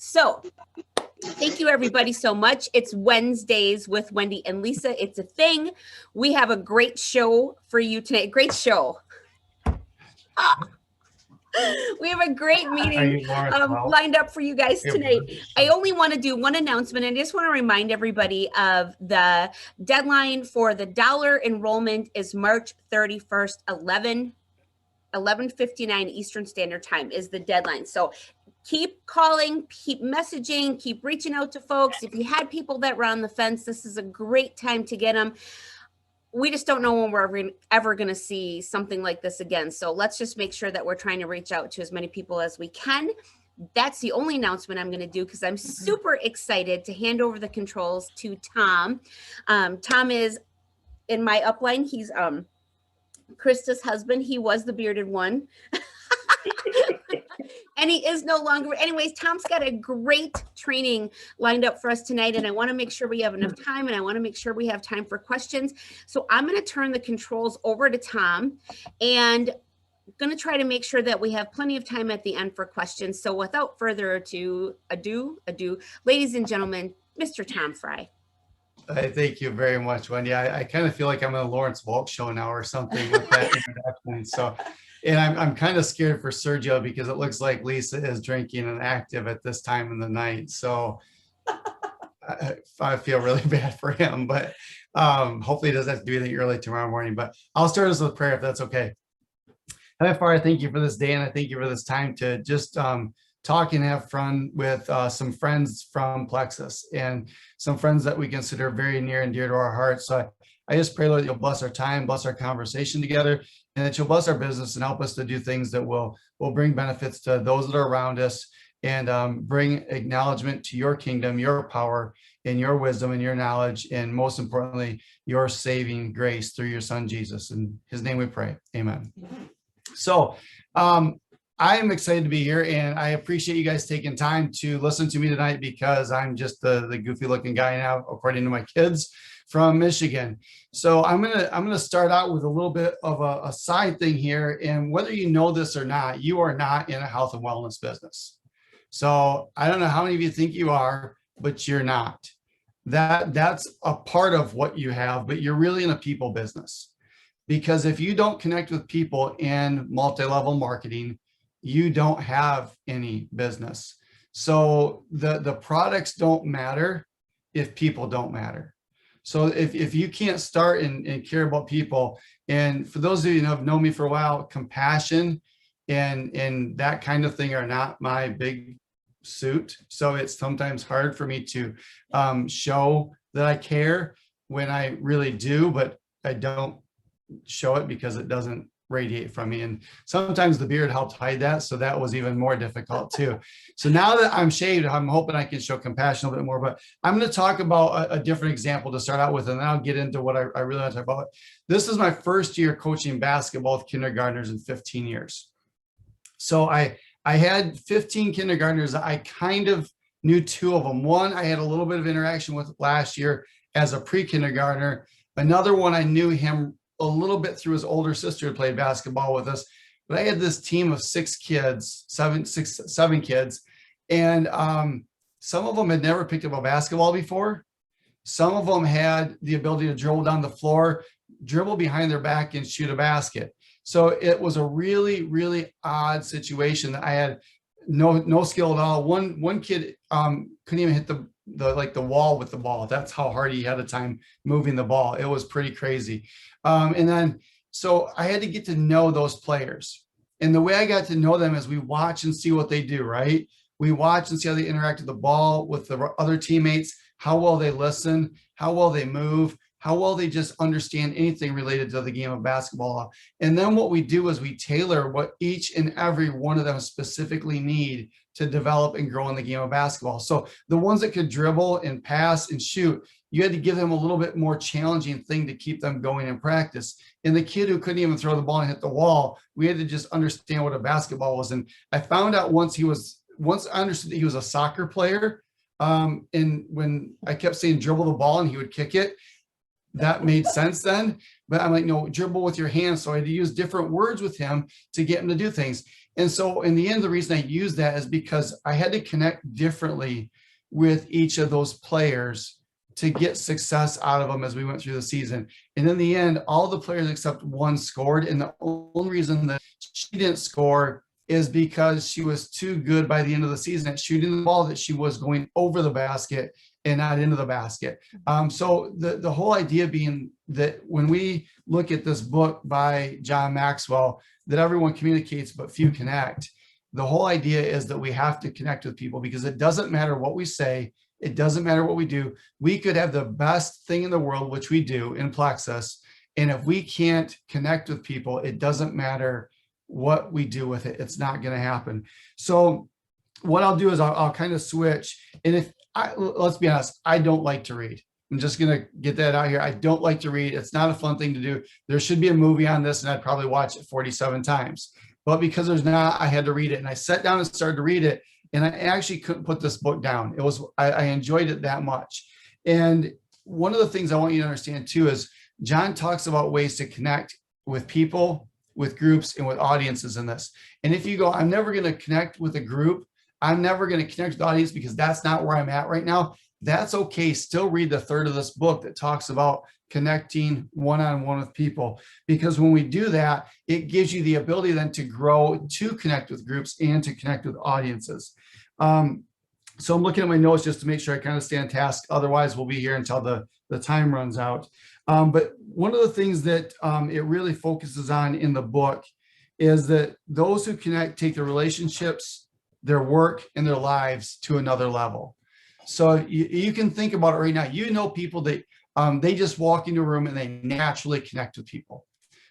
So thank you everybody so much. It's Wednesdays with Wendy and Lisa. It's a thing. We have a great show for you tonight. Great show. We have a great meeting lined up for you guys tonight. I only want to do one announcement. I just want to remind everybody of the deadline for the dollar enrollment is March 31st, 11:59 Eastern Standard Time is the deadline. So keep calling, keep messaging, keep reaching out to folks. If you had people that were on the fence, this is a great time to get them. We just don't know when we're ever going to see something like this again. So let's just make sure that we're trying to reach out to as many people as we can. That's the only announcement I'm going to do because I'm super excited to hand over the controls to Tom. Tom is in my upline. He's Krista's husband. He was the bearded one. And he is no longer. Anyways, Tom's got a great training lined up for us tonight. And I want to make sure we have enough time. And I want to make sure we have time for questions. So I'm going to turn the controls over to Tom. And going to try to make sure that we have plenty of time at the end for questions. So without further ado, ladies and gentlemen, Mr. Tom Frye. Thank you very much, Wendy. I kind of feel like I'm in a Lawrence Welk show now or something with that introduction. So, and I'm kind of scared for Sergio because it looks like Lisa is drinking and active at this time in the night. So I feel really bad for him, but hopefully he doesn't have to do anything early tomorrow morning. But I'll start us with prayer if that's okay. Heavenly Father, I thank you for this day, and I thank you for this time to just talk and have fun with some friends from Plexus and some friends that we consider very near and dear to our hearts. So I just pray, Lord, that you'll bless our time, bless our conversation together, and that you'll bless our business and help us to do things that will bring benefits to those that are around us and bring acknowledgement to your kingdom, your power, and your wisdom and your knowledge, and most importantly, your saving grace through your son, Jesus. In his name we pray. Amen. So I am excited to be here, and I appreciate you guys taking time to listen to me tonight because I'm just the goofy looking guy now, according to my kids from Michigan. So I'm gonna start out with a little bit of a side thing here. And whether you know this or not, you are not in a health and wellness business. So I don't know how many of you think you are, but you're not. That's a part of what you have, but you're really in a people business. Because if you don't connect with people in multi-level marketing, you don't have any business. So the products don't matter if people don't matter. So if you can't start and care about people, and for those of you who have known me for a while, compassion and that kind of thing are not my big suit. So it's sometimes hard for me to show that I care when I really do, but I don't show it because it doesn't radiate from me. And sometimes the beard helped hide that. So that was even more difficult too. So now that I'm shaved, I'm hoping I can show compassion a little bit more, but I'm going to talk about a different example to start out with, and then I'll get into what I really want to talk about. This is my first year coaching basketball with kindergartners in 15 years. So I had 15 kindergartners. I kind of knew two of them. One I had a little bit of interaction with last year as a pre-kindergartner. Another one I knew him a little bit through his older sister who played basketball with us. But I had this team of seven kids, and some of them had never picked up a basketball before. Some of them had the ability to dribble down the floor, dribble behind their back, and shoot a basket. So it was a really, really odd situation that I had no skill at all. One kid couldn't even hit the wall with the ball. That's how hard he had a time moving the ball. It was pretty crazy. And then, so I had to get to know those players. And the way I got to know them is we watch and see what they do, right? We watch and see how they interact with the ball, with the other teammates, how well they listen, how well they move, how well they just understand anything related to the game of basketball. And then what we do is we tailor what each and every one of them specifically need to develop and grow in the game of basketball. So the ones that could dribble and pass and shoot, you had to give them a little bit more challenging thing to keep them going in practice. And the kid who couldn't even throw the ball and hit the wall, we had to just understand what a basketball was. And I found out once I understood that he was a soccer player, and when I kept saying dribble the ball and he would kick it, that made sense then. But I'm like, no, dribble with your hands. So I had to use different words with him to get him to do things. And so in the end, the reason I use that is because I had to connect differently with each of those players to get success out of them as we went through the season. And in the end, all the players except one scored. And the only reason that she didn't score is because she was too good by the end of the season at shooting the ball, that she was going over the basket and not into the basket. So the whole idea being that when we look at this book by John Maxwell, that everyone communicates but few connect, the whole idea is that we have to connect with people, because it doesn't matter what we say, it doesn't matter what we do. We could have the best thing in the world, which we do in Plexus, and if we can't connect with people, it doesn't matter what we do with it. It's not going to happen. So what I'll do is I'll kind of switch. And let's be honest, I don't like to read. I'm just going to get that out here. I don't like to read. It's not a fun thing to do. There should be a movie on this, and I'd probably watch it 47 times. But because there's not, I had to read it. And I sat down and started to read it. And I actually couldn't put this book down. I enjoyed it that much. And one of the things I want you to understand too is John talks about ways to connect with people, with groups, and with audiences in this. And if you go, I'm never going to connect with a group, I'm never going to connect with the audience because that's not where I'm at right now, that's okay. Still read the third of this book that talks about connecting one-on-one with people, because when we do that, it gives you the ability then to grow, to connect with groups and to connect with audiences. So I'm looking at my notes just to make sure I kind of stay on task. Otherwise, we'll be here until the time runs out. But one of the things that it really focuses on in the book is that those who connect take their relationships, their work, and their lives to another level. So you can think about it right now. You know people that they just walk into a room and they naturally connect with people.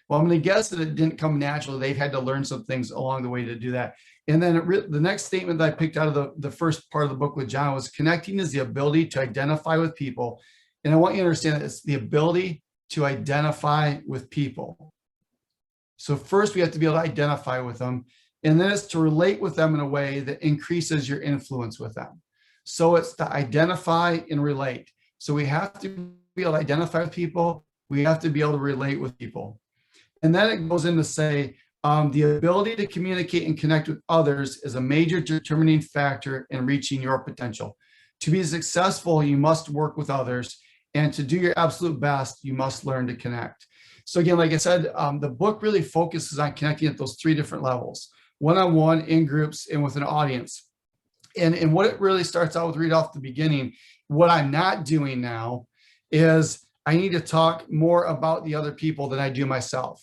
Well, I'm going to guess that it didn't come naturally. They've had to learn some things along the way to do that. And then the next statement that I picked out of the first part of the book with John was connecting is the ability to identify with people. And I want you to understand that it's the ability to identify with people. So first we have to be able to identify with them, and then it's to relate with them in a way that increases your influence with them. So it's to identify and relate. So we have to be able to identify with people. We have to be able to relate with people. And then it goes in to say, the ability to communicate and connect with others is a major determining factor in reaching your potential. To be successful, you must work with others. And to do your absolute best, you must learn to connect. So again, like I said, the book really focuses on connecting at those three different levels: one-on-one, in groups, and with an audience. And what it really starts out with, read off the beginning, what I'm not doing now is I need to talk more about the other people than I do myself.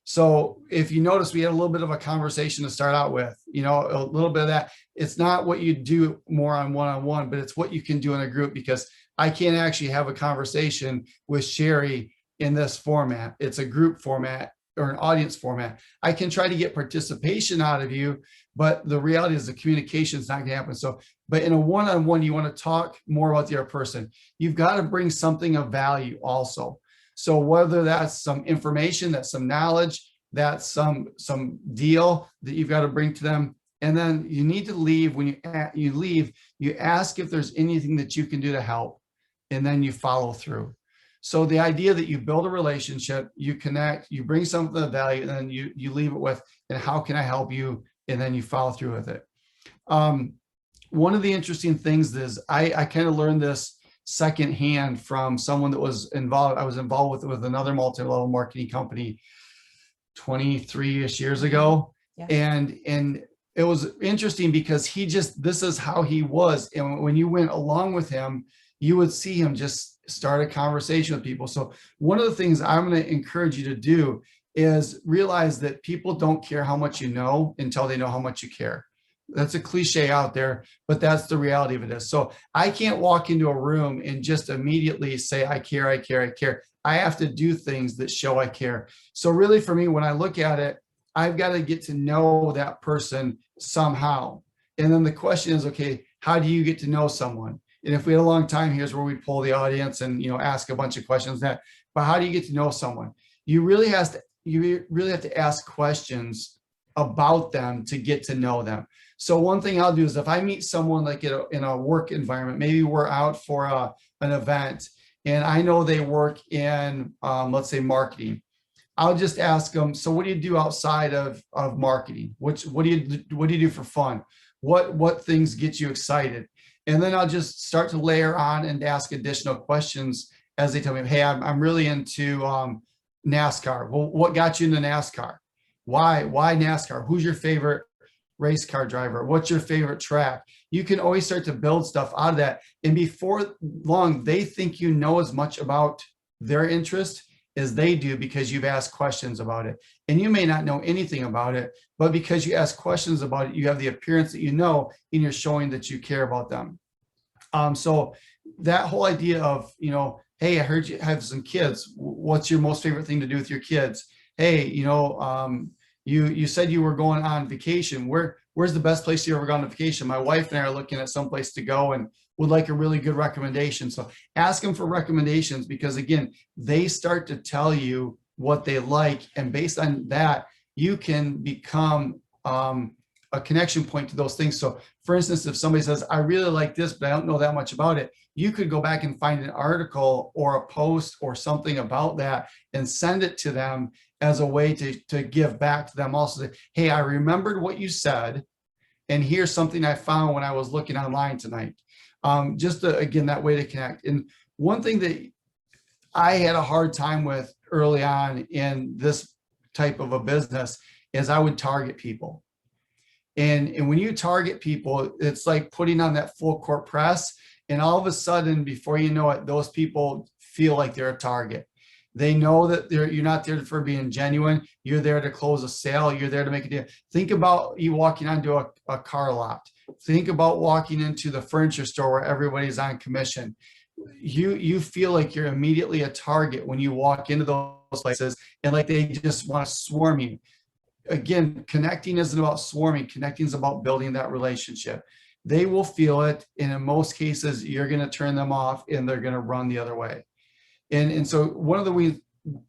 So if you notice, we had a little bit of a conversation to start out with, a little bit of that. It's not what you do more on one-on-one, but it's what you can do in a group, because I can't actually have a conversation with Sherry in this format. It's a group format or an audience format. I can try to get participation out of you, but the reality is the communication is not going to happen. So, but in a one-on-one, you want to talk more about the other person. You've got to bring something of value also. So whether that's some information, that's some knowledge, that's some deal that you've got to bring to them. And then you need to leave. When you leave, you ask if there's anything that you can do to help, and then you follow through. So the idea that you build a relationship, you connect, you bring something of value, and then you leave it with, and how can I help you? And then you follow through with it. One of the interesting things is I kind of learned this secondhand from someone that was involved. I was involved with another multi-level marketing company 23-ish years ago. Yeah. And it was interesting because this is how he was. And when you went along with him, you would see him just start a conversation with people. So one of the things I'm going to encourage you to do is realize that people don't care how much you know until they know how much you care. That's a cliche out there, but that's the reality of it is. So I can't walk into a room and just immediately say, I care, I care, I care. I have to do things that show I care. So really for me, when I look at it, I've got to get to know that person somehow. And then the question is, okay, how do you get to know someone? And if we had a long time, here's where we pull the audience and ask a bunch of questions. But how do you get to know someone? You really have to ask questions about them to get to know them. So one thing I'll do is if I meet someone like in a work environment, maybe we're out for an event, and I know they work in let's say marketing. I'll just ask them, so what do you do outside of marketing? What do you do for fun? What things get you excited? And then I'll just start to layer on and ask additional questions as they tell me, hey, I'm really into NASCAR. Well, what got you into NASCAR? Why NASCAR? Who's your favorite race car driver? What's your favorite track? You can always start to build stuff out of that. And before long, they think you know as much about their interest as they do because you've asked questions about it. And you may not know anything about it, but because you ask questions about it, you have the appearance that you know, and you're showing that you care about them. So that whole idea of, hey, I heard you have some kids. What's your most favorite thing to do with your kids? Hey, you said you were going on vacation. Where's the best place you ever gone on vacation? My wife and I are looking at some place to go and would like a really good recommendation. So ask them for recommendations, because again, they start to tell you what they like. And based on that, you can become a connection point to those things. So for instance, if somebody says, I really like this, but I don't know that much about it, you could go back and find an article or a post or something about that and send it to them as a way to give back to them also. Hey, I remembered what you said, and here's something I found when I was looking online tonight. Again, that way to connect. And one thing that I had a hard time with early on in this type of a business is I would target people. And when you target people, it's like putting on that full court press. And all of a sudden, before you know it, those people feel like they're a target. They know that you're not there for being genuine. You're there to close a sale. You're there to make a deal. Think about you walking onto a car lot. Think about walking into the furniture store where everybody's on commission. You feel like you're immediately a target when you walk into those places, and like they just want to swarm you. Again, connecting isn't about swarming. Connecting is about building that relationship. They will feel it, and in most cases, you're going to turn them off, and they're going to run the other way. And so one of the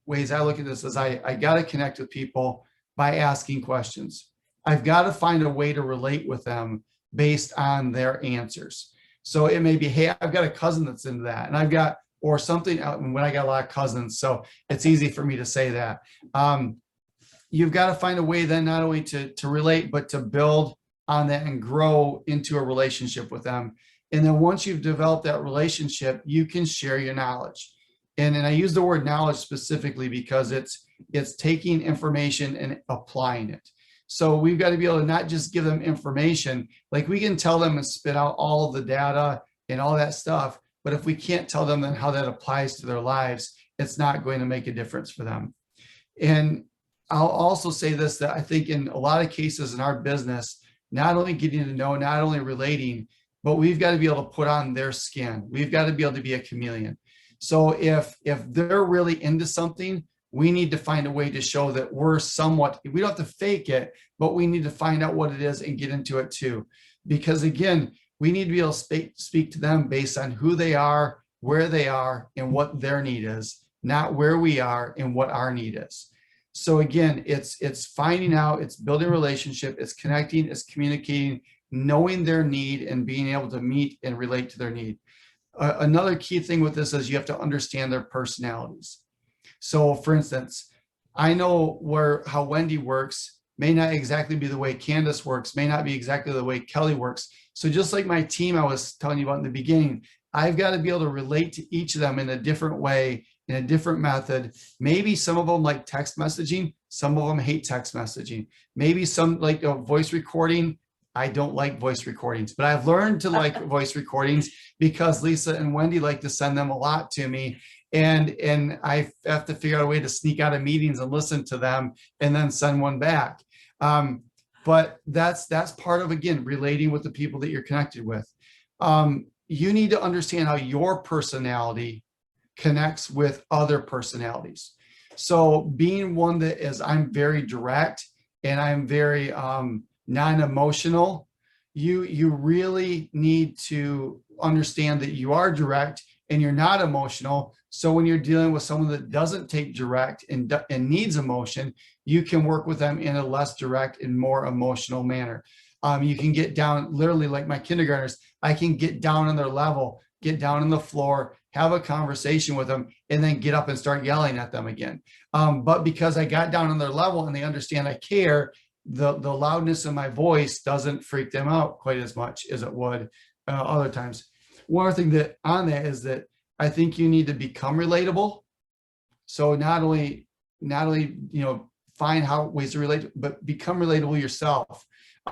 ways I look at this is I got to connect with people by asking questions. I've got to find a way to relate with them based on their answers. So it may be, hey, I've got a cousin that's into that, and or something. When I got a lot of cousins, so it's easy for me to say that. You've got to find a way then not only to relate, but to build on that and grow into a relationship with them. And then once you've developed that relationship, you can share your knowledge. And I use the word knowledge specifically because it's taking information and applying it. So we've got to be able to not just give them information, like we can tell them and spit out all of the data and all that stuff, but if we can't tell them then how that applies to their lives, it's not going to make a difference for them. And I'll also say this, that I think in a lot of cases in our business, not only getting to know, not only relating, but we've got to be able to put on their skin. We've got to be able to be a chameleon. So if they're really into something, we need to find a way to show that we're somewhat, we don't have to fake it, but we need to find out what it is and get into it too. Because again, we need to be able to speak to them based on who they are, where they are, and what their need is, not where we are and what our need is. So again, it's finding out, it's building a relationship, it's connecting, it's communicating, knowing their need and being able to meet and relate to their need. Another key thing with this is you have to understand their personalities. So for instance, I know how Wendy works may not exactly be the way Candace works, may not be exactly the way Kelly works. So just like my team I was telling you about in the beginning, I've got to be able to relate to each of them in a different way, in a different method. Maybe some of them like text messaging, some of them hate text messaging. Maybe some like voice recording. I don't like voice recordings, but I've learned to like voice recordings because Lisa and Wendy like to send them a lot to me. And I have to figure out a way to sneak out of meetings and listen to them and then send one back. But that's part of, again, relating with the people that you're connected with. You need to understand how your personality connects with other personalities. So being one that is, I'm very direct and I'm very non-emotional, you really need to understand that you are direct and you're not emotional. So when you're dealing with someone that doesn't take direct and needs emotion, you can work with them in a less direct and more emotional manner. You can get down, literally like my kindergartners, I can get down on their level, get down on the floor have a conversation with them, and then get up and start yelling at them again. But because I got down on their level and they understand I care, the loudness of my voice doesn't freak them out quite as much as it would other times. One other thing that on that is that I think you need to become relatable. So not only find how ways to relate, but become relatable yourself,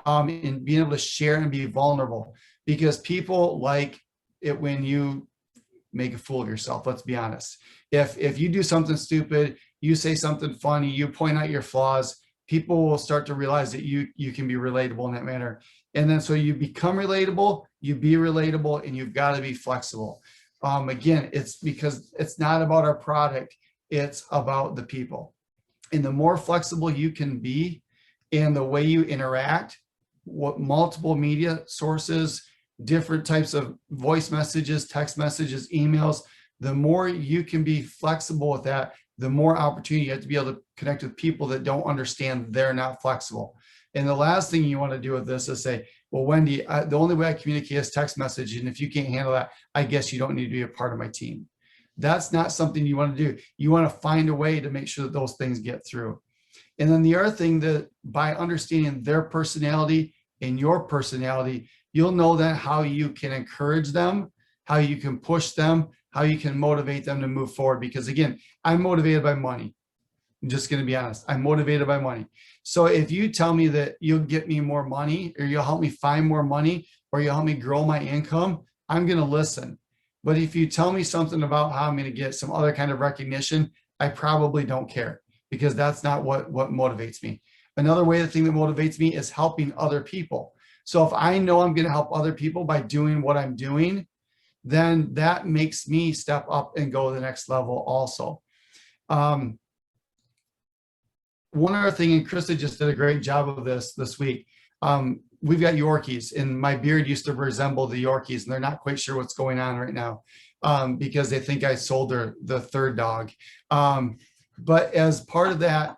and being able to share and be vulnerable, because people like it when you make a fool of yourself. Let's be honest. If you do something stupid, you say something funny, you point out your flaws, people will start to realize that you can be relatable in that manner. And then so you become relatable, you be relatable, and you've got to be flexible. Again, it's because it's not about our product, it's about the people. And the more flexible you can be in the way you interact, what multiple media sources, different types of voice messages, text messages, emails, the more you can be flexible with that, the more opportunity you have to be able to connect with people that don't understand they're not flexible. And the last thing you want to do with this is say, well, Wendy, the only way I communicate is text message. And if you can't handle that, I guess you don't need to be a part of my team. That's not something you want to do. You want to find a way to make sure that those things get through. And then the other thing, that by understanding their personality and your personality, you'll know that how you can encourage them, how you can push them, how you can motivate them to move forward. Because again, I'm motivated by money. I'm just going to be honest. I'm motivated by money. So if you tell me that you'll get me more money, or you'll help me find more money, or you'll help me grow my income, I'm going to listen. But if you tell me something about how I'm going to get some other kind of recognition, I probably don't care, because that's not what motivates me. Another thing that motivates me is helping other people. So if I know I'm going to help other people by doing what I'm doing, then that makes me step up and go to the next level also. One other thing, and Krista just did a great job of this week. We've got Yorkies, and my beard used to resemble the Yorkies, and they're not quite sure what's going on right now, because they think I sold the third dog. But as part of that,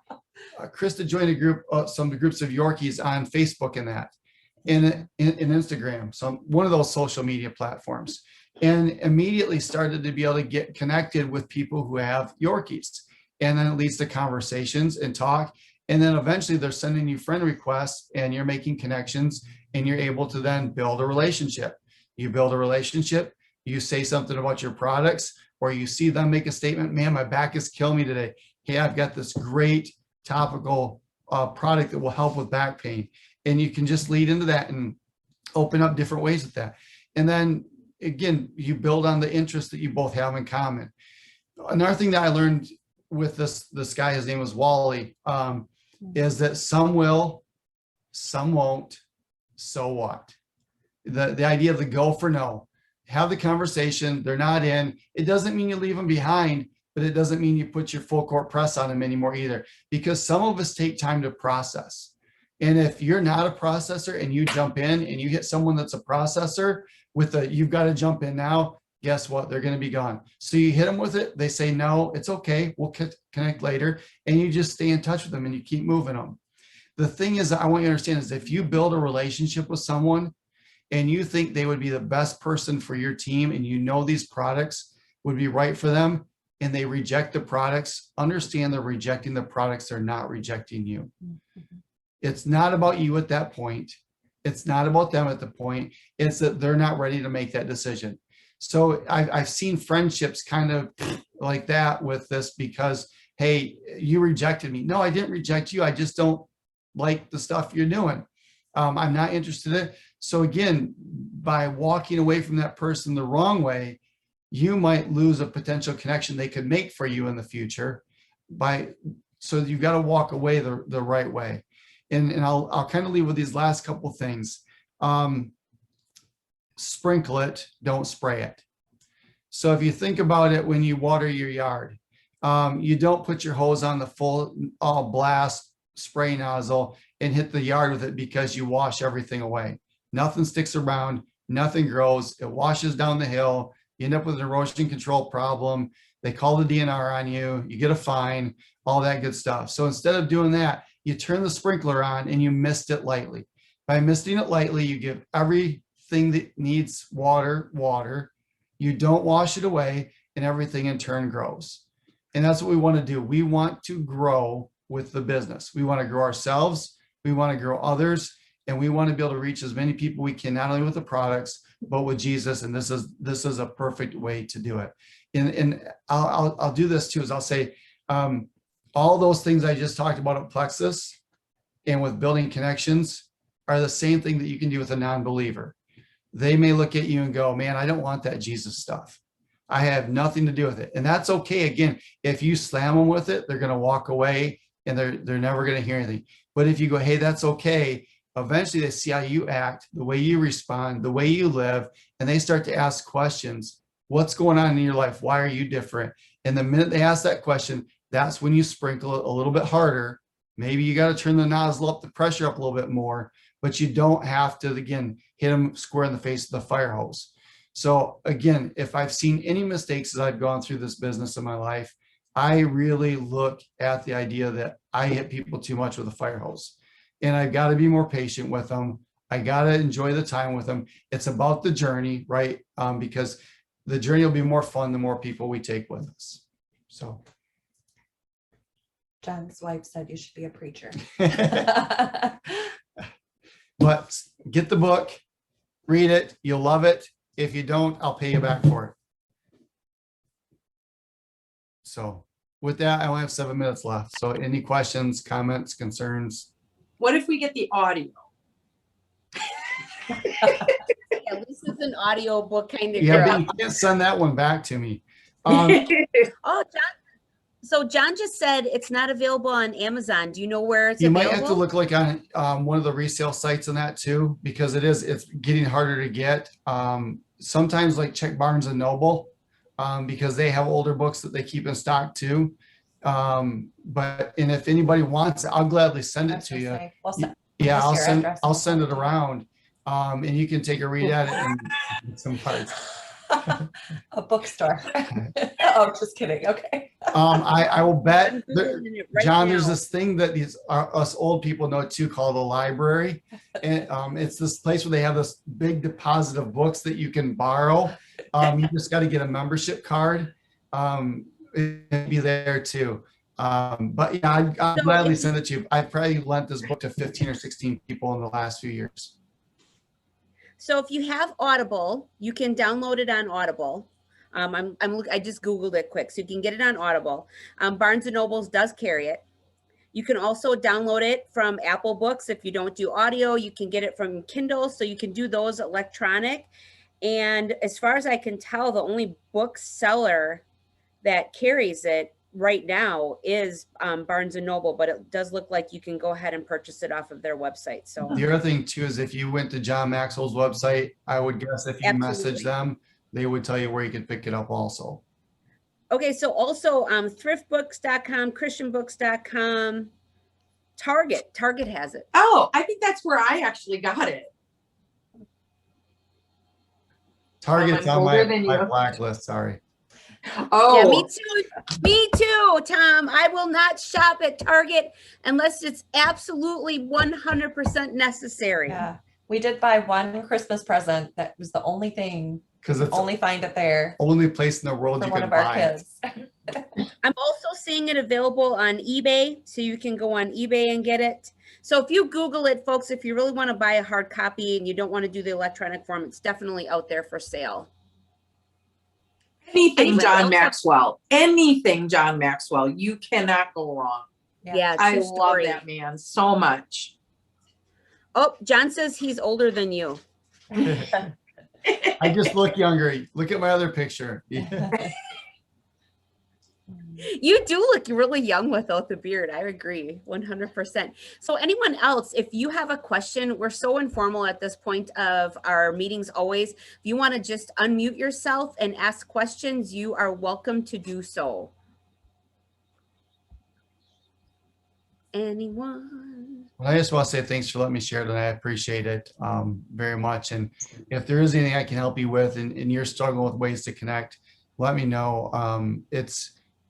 Krista joined a group, some groups of Yorkies on Facebook and that, and in Instagram, one of those social media platforms, and immediately started to be able to get connected with people who have Yorkies. And then it leads to conversations and talk. And then eventually they're sending you friend requests, and you're making connections, and you're able to then build a relationship. You build a relationship, you say something about your products, or you see them make a statement, man, my back is killing me today. Hey, I've got this great topical product that will help with back pain. And you can just lead into that and open up different ways with that. And then again, you build on the interests that you both have in common. Another thing that I learned with this guy, his name was Wally, is that some will, some won't, so what? The idea of the go for no. Have the conversation, they're not in. It doesn't mean you leave them behind, but it doesn't mean you put your full court press on them anymore either, because some of us take time to process. And if you're not a processor and you jump in and you hit someone that's a processor with you've got to jump in now, guess what? They're going to be gone. So you hit them with it. They say, no, it's okay. We'll connect later. And you just stay in touch with them and you keep moving them. The thing is, I want you to understand is if you build a relationship with someone and you think they would be the best person for your team, and you know these products would be right for them, and they reject the products, understand they're rejecting the products. They're not rejecting you. It's not about you at that point. It's not about them at the point. It's that they're not ready to make that decision. So I've seen friendships kind of like that with this, because, hey, you rejected me. No, I didn't reject you. I just don't like the stuff you're doing. I'm not interested in it. So again, by walking away from that person the wrong way, you might lose a potential connection they could make for you in the future. So you've got to walk away the right way. And I'll kind of leave with these last couple things. Sprinkle it, don't spray it. So if you think about it, when you water your yard, you don't put your hose on the full all blast spray nozzle and hit the yard with it because you wash everything away. Nothing sticks around, nothing grows, it washes down the hill, you end up with an erosion control problem, they call the DNR on you, you get a fine, all that good stuff. So instead of doing that, you turn the sprinkler on and you mist it lightly. By misting it lightly, you give everything that needs water, You don't wash it away, and everything in turn grows. And that's what we want to do. We want to grow with the business. We want to grow ourselves. We want to grow others. And we want to be able to reach as many people we can, not only with the products, but with Jesus. And this is a perfect way to do it. And I'll do this too, is I'll say, all those things I just talked about at Plexus and with building connections are the same thing that you can do with a non-believer. They may look at you and go, man, I don't want that Jesus stuff. I have nothing to do with it. And that's okay. Again, if you slam them with it, they're going to walk away and they're never going to hear anything. But if you go, hey, that's okay, eventually they see how you act, the way you respond, the way you live, and they start to ask questions. What's going on in your life? Why are you different? And the minute they ask that question, that's when you sprinkle it a little bit harder. Maybe you got to turn the nozzle up, the pressure up a little bit more, but you don't have to, again, hit them square in the face with the fire hose. So again, if I've seen any mistakes as I've gone through this business in my life, I really look at the idea that I hit people too much with a fire hose, and I've got to be more patient with them. I got to enjoy the time with them. It's about the journey, right? Because the journey will be more fun the more people we take with us. So. John's wife said you should be a preacher. But get the book, read it, you'll love it. If you don't, I'll pay you back for it. So with that, I only have 7 minutes left. So any questions, comments, concerns? What if we get the audio? Yeah, this is an audio book kind of Yeah, girl. but you can't send that one back to me. Oh, John. So John just said it's not available on Amazon. Do you know where it's You available? might have to look like on one of the resale sites on that too, because it's getting harder to get. Sometimes like check Barnes and Noble, because they have older books that they keep in stock too. And if anybody wants it, I'll gladly send it to you. Yeah, I'll send it around. And you can take a read at it and get some parts. A bookstore. Oh, just kidding. Okay. I will bet, I'm Googling it right John, now. there's this thing that us old people know too, called a library. And it's this place where they have this big deposit of books that you can borrow. You just got to get a membership card. It'd be there too. But yeah, I'll gladly send it to you. I've probably lent this book to 15 or 16 people in the last few years. So if you have Audible, you can download it on Audible. I just Googled it quick, so you can get it on Audible. Barnes and Nobles does carry it. You can also download it from Apple Books. If you don't do audio, you can get it from Kindle, so you can do those electronic. And as far as I can tell, the only bookseller that carries it right now is Barnes and Noble, but it does look like you can go ahead and purchase it off of their website. So the other thing too is if you went to John Maxwell's website, I would guess if you message them, they would tell you where you could pick it up also. Okay, so also thriftbooks.com, christianbooks.com, Target has it. Oh, I think that's where I actually got it. Target's I'm on my older than you. blacklist, sorry. Oh, Yeah, me too, Tom. I will not shop at Target unless it's absolutely 100% necessary. Yeah. We did buy one Christmas present. That was the only thing. Because it's Only find it there only place in the world for you one can of our buy it. kids. I'm also seeing it available on eBay, so you can go on eBay and get it. So if you Google it, folks, if you really want to buy a hard copy and you don't want to do the electronic form, it's definitely out there for sale. anything Anybody John else Maxwell. Anything John Maxwell. You cannot go wrong. Yeah, I true love story. that man so much. Oh, John says he's older than you. I just look younger. Look at my other picture. Yeah. You do look really young without the beard. I agree 100%. So anyone else, if you have a question, we're so informal at this point of our meetings always. If you want to just unmute yourself and ask questions, you are welcome to do so. Anyone? Well, I just want to say thanks for letting me share tonight. I appreciate it very much. And if there is anything I can help you with and you're struggling with ways to connect, let me know.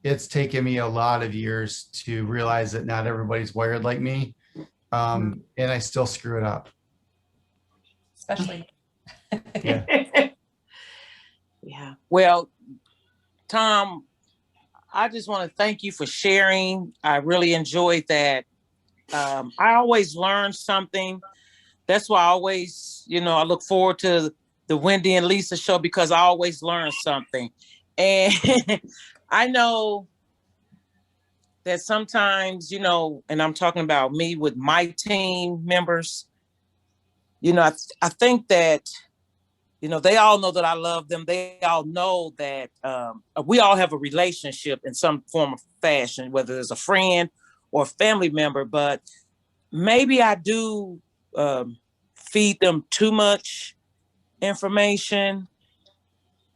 It's taken me a lot of years to realize that not everybody's wired like me. And I still screw it up. Especially. Yeah. Yeah. Yeah. Well, Tom, I just want to thank you for sharing. I really enjoyed that. I always learn something. That's why I always, I look forward to the Wendy and Lisa show because I always learn something. And I know that sometimes, and I'm talking about me with my team members, I think that, they all know that I love them. They all know that we all have a relationship in some form of fashion, whether it's a friend or a family member, but maybe I do feed them too much information.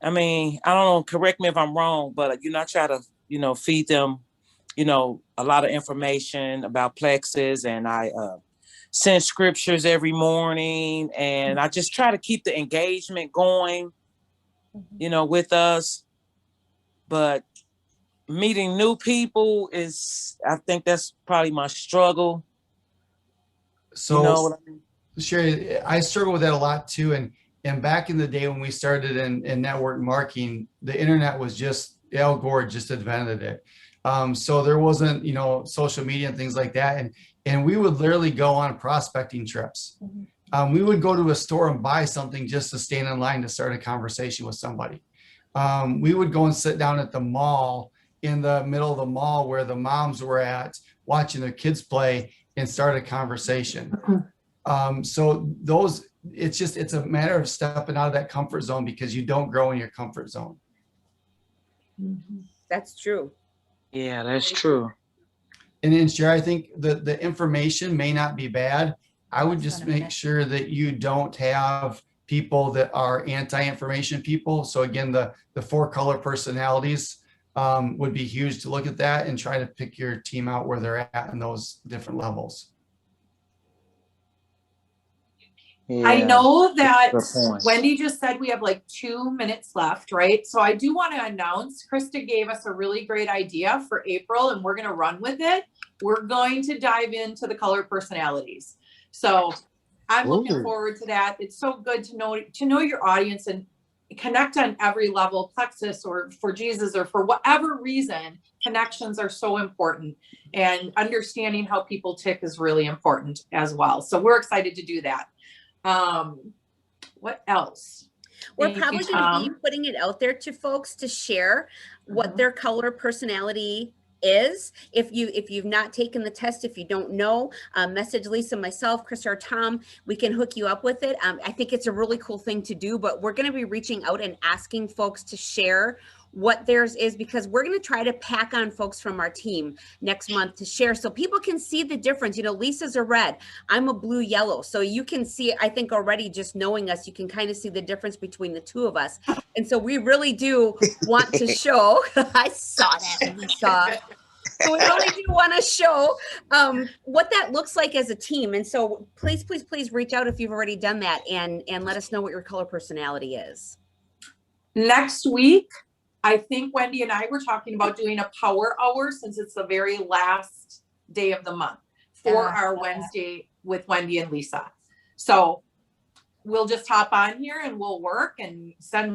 I mean, I don't know, correct me if I'm wrong, but I try to, feed them, a lot of information about plexus, and I send scriptures every morning, and I just try to keep the engagement going, with us. But meeting new people I think that's probably my struggle. So, You know what I mean? Sherry, I struggle with that a lot too. And back in the day when we started in network marketing, the internet was just, Al Gore just invented it. So there wasn't, social media and things like that. And we would literally go on prospecting trips. We would go to a store and buy something just to stand in line to start a conversation with somebody. We would go and sit down at the mall, in the middle of the mall where the moms were at, watching their kids play, and start a conversation. So it's a matter of stepping out of that comfort zone because you don't grow in your comfort zone. That's true. Yeah, that's true. And then, Sherry, I think the information may not be bad. I would just make sure that you don't have people that are anti-information people. So again, the 4 color personalities would be huge to look at that and try to pick your team out where they're at in those different levels. Yeah, I know that good point. Wendy just said we have like 2 minutes left, right? So I do want to announce, Krista gave us a really great idea for April and we're going to run with it. We're going to dive into the color personalities. So I'm looking forward to that. It's so good to know your audience and connect on every level, plexus or for Jesus or for whatever reason. Connections are so important, and understanding how people tick is really important as well. So we're excited to do that. What else? We're probably going to be putting it out there to folks to share what their color personality is. If you've not taken the test, if you don't know, message Lisa, myself, Chris, or Tom. We can hook you up with it. I think it's a really cool thing to do, but we're going to be reaching out and asking folks to share what theirs is, because we're going to try to pack on folks from our team next month to share so people can see the difference. Lisa's a red, I'm a blue yellow. So you can see, I think already just knowing us, you can kind of see the difference between the two of us. And so we really do want to show, I saw that, Lisa. So we really do want to show what that looks like as a team. And so please, please, please reach out if you've already done that and let us know what your color personality is. Next week, I think Wendy and I were talking about doing a power hour since it's the very last day of the month for our Wednesday with Wendy and Lisa. So we'll just hop on here and we'll work and send